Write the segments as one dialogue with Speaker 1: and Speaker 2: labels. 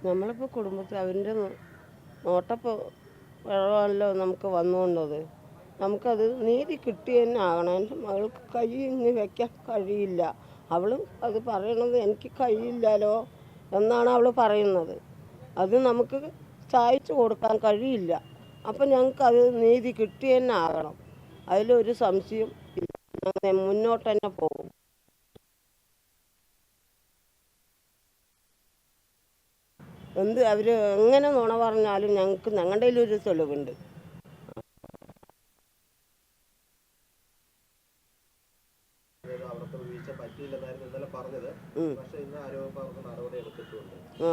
Speaker 1: നമ്മളിപ്പോൾ കുടുംബത്തിൽ അവൻ്റെ നോട്ടപ്പോൾ വെള്ളമല്ലോ നമുക്ക് വന്നുകൊണ്ടത്. നമുക്കത് നീതി കിട്ടി തന്നെ ആകണം. എൻ്റെ മകൾക്ക് കൈ ഇനി വയ്ക്കാൻ കഴിയില്ല. അവൾ അത് പറയണത് എനിക്ക് കഴിയില്ലല്ലോ എന്നാണ് അവൾ പറയുന്നത്. അത് നമുക്ക് സഹായിച്ചു കൊടുക്കാൻ കഴിയില്ല. അപ്പം ഞങ്ങൾക്കത് നീതി കിട്ടി തന്നെ ആകണം. അതിലൊരു സംശയം ഇല്ല. ഞങ്ങൾ മുന്നോട്ട് തന്നെ പോകും. എന്ത് അവർ എങ്ങനെ നുണ പറഞ്ഞാലും ഞങ്ങളുടെ കയ്യിലൊരു തെളിവുണ്ട്.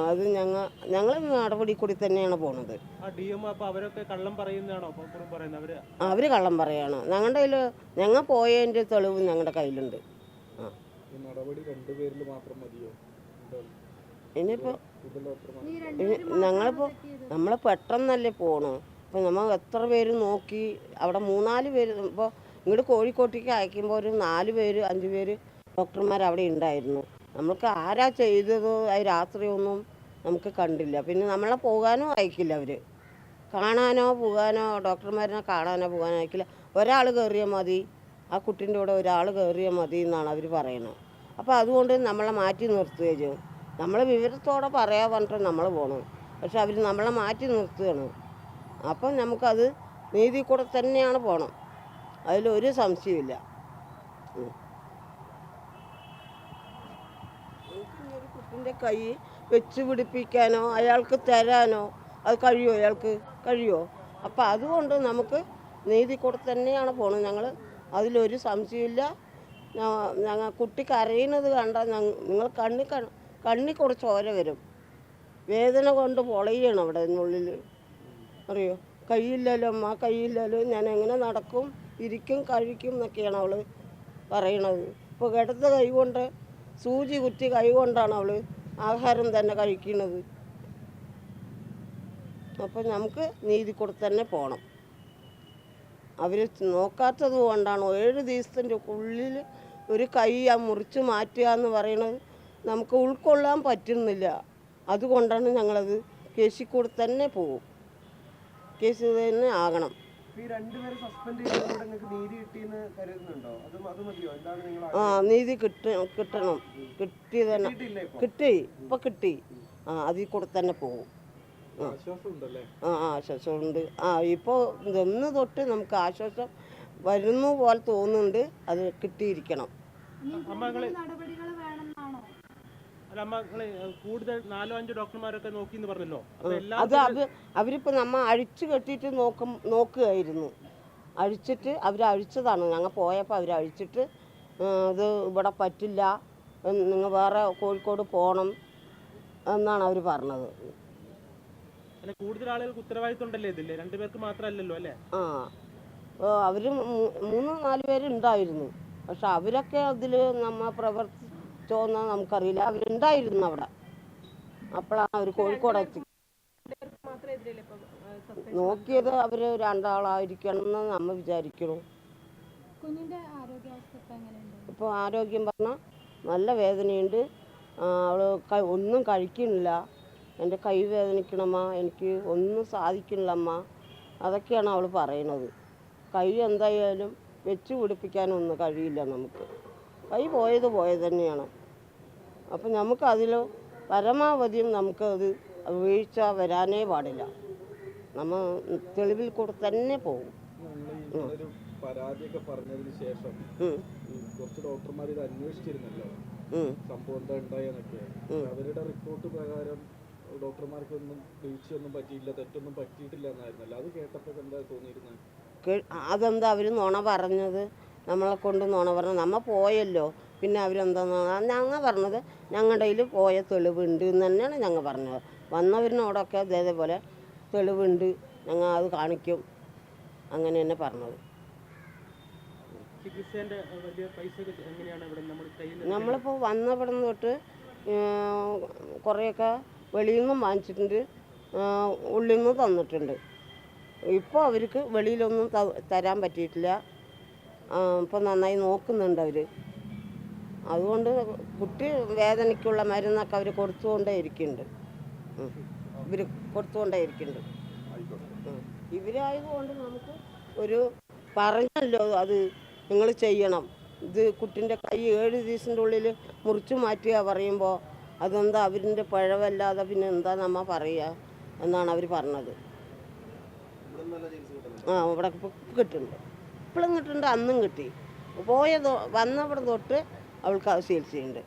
Speaker 1: അത് ഞങ്ങൾ നടപടി കൂടി തന്നെയാണ് പോണത്. അവർ കള്ളം പറയാണ്. ഞങ്ങളുടെ കയ്യിൽ ഞങ്ങൾ പോയതിൻ്റെ തെളിവ് ഞങ്ങളുടെ കയ്യിലുണ്ട്. ഇനിയിപ്പോൾ നമ്മൾ പെട്ടെന്നല്ലേ പോണു. അപ്പോൾ നമ്മൾ എത്ര പേര് നോക്കി അവിടെ 3-4 പേര്. ഇപ്പോൾ ഇങ്ങോട്ട് കോഴിക്കോട്ടേക്ക് അയക്കുമ്പോൾ ഒരു 4 പേര് 5 പേര് ഡോക്ടർമാർ അവിടെ ഉണ്ടായിരുന്നു. നമുക്ക് ആരാ ചെയ്തതോ അത് രാത്രിയൊന്നും നമുക്ക് കണ്ടില്ല. പിന്നെ നമ്മളെ പോകാനോ അയക്കില്ല. അവർ കാണാനോ പോകാനോ ഡോക്ടർമാരെ കാണാനോ പോകാനോ അയക്കില്ല. ഒരാൾ കയറിയാൽ മതി, ആ കുട്ടീൻ്റെ കൂടെ ഒരാൾ കയറിയാൽ മതി എന്നാണ് അവർ പറയുന്നത്. അപ്പോൾ അതുകൊണ്ട് നമ്മളെ മാറ്റി നിർത്തുകയും ചെയ്യും. നമ്മൾ വിവരത്തോടെ പറയാൻ പറഞ്ഞിട്ട് നമ്മൾ പോകണം. പക്ഷെ അവർ നമ്മളെ മാറ്റി നിർത്തുകയാണ്. അപ്പം നമുക്കത് നീതി കൂടെ തന്നെയാണ് പോകണം. അതിലൊരു സംശയമില്ല. ഒരു കുട്ടിൻ്റെ കൈ വെച്ച് പിടിപ്പിക്കാനോ അയാൾക്ക് തരാനോ അത് കഴിയുമോ? അയാൾക്ക് കഴിയുമോ? അപ്പം അതുകൊണ്ട് നമുക്ക് നീതി കൂടെ തന്നെയാണ് പോകണം. ഞങ്ങൾ അതിലൊരു സംശയമില്ല. ഞങ്ങൾ കുട്ടി കരയുന്നത് കണ്ടാൽ നിങ്ങൾ കണ്ണി കൂടെ ചോര വരും. വേദന കൊണ്ട് പൊളയാണ് അവിടെ ഉള്ളിൽ. അറിയോ? കൈയില്ലല്ലോ അമ്മ, കൈയില്ലല്ലോ, ഞാൻ എങ്ങനെ നടക്കും, ഇരിക്കും, കഴിക്കും എന്നൊക്കെയാണ് അവൾ പറയണത്. ഇപ്പോൾ കിടത്ത കൈ കൊണ്ട് സൂചി കുത്തി കൈ കൊണ്ടാണ് അവൾ ആഹാരം തന്നെ കഴിക്കുന്നത്. അപ്പം നമുക്ക് നീതി കൂടെ തന്നെ പോകണം. അവർ നോക്കാത്തത് കൊണ്ടാണ് 7 ദിവസത്തിൻ്റെ ഉള്ളിൽ ഒരു കൈ മുറിച്ച് മാറ്റുക എന്ന് പറയുന്നത് നമുക്ക് ഉൾക്കൊള്ളാൻ പറ്റുന്നില്ല. അതുകൊണ്ടാണ് ഞങ്ങളത് കേസിൽ കൂടെ തന്നെ പോകും. കേസ് തന്നെ ആകണം. നീതി കിട്ടണം. കിട്ടി തന്നെ കിട്ടി. ഇപ്പം കിട്ടി. അതിൽ കൂടെ തന്നെ പോകും. ആശ്വാസമുണ്ട്. ഇപ്പോൾ ഇന്ന് തൊട്ട് നമുക്ക് ആശ്വാസം വരുന്ന പോലെ തോന്നുന്നുണ്ട്. അത് കിട്ടിയിരിക്കണം. അത് അവരിപ്പോൾ നമ്മൾ അഴിച്ചു കെട്ടിയിട്ട് നോക്കുകയായിരുന്നു. അഴിച്ചിട്ട് അവരഴിച്ചതാണ്. ഞങ്ങൾ പോയപ്പോൾ അവരഴിച്ചിട്ട് ഇത് ഇവിടെ പറ്റില്ല, നിങ്ങൾ വേറെ കോഴിക്കോട് പോകണം എന്നാണ് അവർ പറഞ്ഞത്.
Speaker 2: കൂടുതൽ ആളുകൾക്ക് ഉത്തരവാദിത്വം ഉണ്ടല്ലേ ഇതില്ലേ? 2 പേർക്ക് മാത്രമല്ലല്ലോ അല്ലേ?
Speaker 1: അവർ 3-4 പേരുണ്ടായിരുന്നു. പക്ഷെ അവരൊക്കെ അതിൽ നമ്മൾ പ്രവർത്തിച്ചോന്ന് നമുക്കറിയില്ല. അവരുണ്ടായിരുന്നു അവിടെ. അപ്പോഴാണ് അവർ കോഴിക്കോട് എത്തി നോക്കിയത്. അവർ 2 ആളായിരിക്കണം എന്ന് നമ്മൾ വിചാരിക്കുന്നു. ഇപ്പോൾ ആരോഗ്യം പറഞ്ഞാൽ നല്ല വേദനയുണ്ട്. അവൾ ഒന്നും കഴിക്കുന്നില്ല. എൻ്റെ കൈ വേദനിക്കണമ്മ, എനിക്ക് ഒന്നും സാധിക്കണില്ല അമ്മ, അതൊക്കെയാണ് അവൾ പറയണത്. കൈ എന്തായാലും വെച്ച് പിടിപ്പിക്കാനൊന്നും കഴിയില്ല നമുക്ക്. കൈ പോയത് തന്നെയാണ്. അപ്പം നമുക്കതിൽ പരമാവധിയും നമുക്കത് വീഴ്ച വരാനേ പാടില്ല. നമ്മൾ തെളിവിൽ കൂടെ തന്നെ പോകും.
Speaker 3: പരാതിയൊക്കെ പറഞ്ഞതിന് ശേഷം കുറച്ച് ഡോക്ടർമാർ ഇത് അന്വേഷിച്ചിരുന്നല്ലോ, സംഭവം എന്താ ഉണ്ടായെന്നൊക്കെ. അവരുടെ റിപ്പോർട്ട് പ്രകാരം ഡോക്ടർമാർക്കൊന്നും വീഴ്ചയൊന്നും പറ്റിയില്ല, തെറ്റൊന്നും പറ്റിയിട്ടില്ല എന്നായിരുന്നല്ലോ. അത് കേട്ടപ്പോൾ എന്താ തോന്നിയിരുന്നത്?
Speaker 1: അതെന്താ അവർ നുണ പറഞ്ഞത്? നമ്മളെ കൊണ്ട് നുണ പറഞ്ഞത്. നമ്മൾ പോയല്ലോ, പിന്നെ അവരെന്താ ഞങ്ങൾ പറഞ്ഞത്? ഞങ്ങളുടെ കയ്യിൽ പോയ തെളിവുണ്ട് എന്ന് തന്നെയാണ് ഞങ്ങൾ പറഞ്ഞത്. വന്നവരിനോടൊക്കെ അതേപോലെ തെളിവുണ്ട്, ഞങ്ങൾ അത് കാണിക്കും, അങ്ങനെ തന്നെ പറഞ്ഞത്. നമ്മളിപ്പോൾ വന്നവിടെ നിന്ന് തൊട്ട് കുറേയൊക്കെ വെളിയിൽ നിന്നും വാങ്ങിച്ചിട്ടുണ്ട്, ഉള്ളിൽ നിന്ന് തന്നിട്ടുണ്ട്. ഇപ്പോൾ അവർക്ക് വെളിയിലൊന്നും തരാൻ പറ്റിയിട്ടില്ല. ഇപ്പോൾ നന്നായി നോക്കുന്നുണ്ട് അവർ. അതുകൊണ്ട് കുട്ടി വേദനയ്ക്കുള്ള മരുന്നൊക്കെ അവർ കൊടുത്തുകൊണ്ടേ ഇരിക്കുന്നുണ്ട്. ഇവർ കൊടുത്തുകൊണ്ടേ ഇരിക്കുന്നുണ്ട്. ഇവരായതുകൊണ്ട് നമുക്ക് ഒരു പറഞ്ഞല്ലോ അത് നിങ്ങൾ ചെയ്യണം, ഇത് കുട്ടിൻ്റെ കൈ 7 ദിവസത്തിൻ്റെ ഉള്ളിൽ മുറിച്ചു മാറ്റുക പറയുമ്പോൾ അതെന്താ അവരിൻ്റെ പിഴവല്ലാതെ പിന്നെ എന്താ നമ്മ പറയുക എന്നാണ് അവർ പറഞ്ഞത്. ഇവിടെ കിട്ടുന്നുണ്ട്, ഇപ്പോഴും കിട്ടുന്നുണ്ട്, അന്നും കിട്ടി. വന്നവിടെ തൊട്ട് അവൾക്ക് ചികിത്സയുണ്ട്.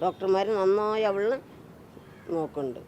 Speaker 1: ഡോക്ടർമാർ നന്നായി അവളിനെ നോക്കുന്നുണ്ട്.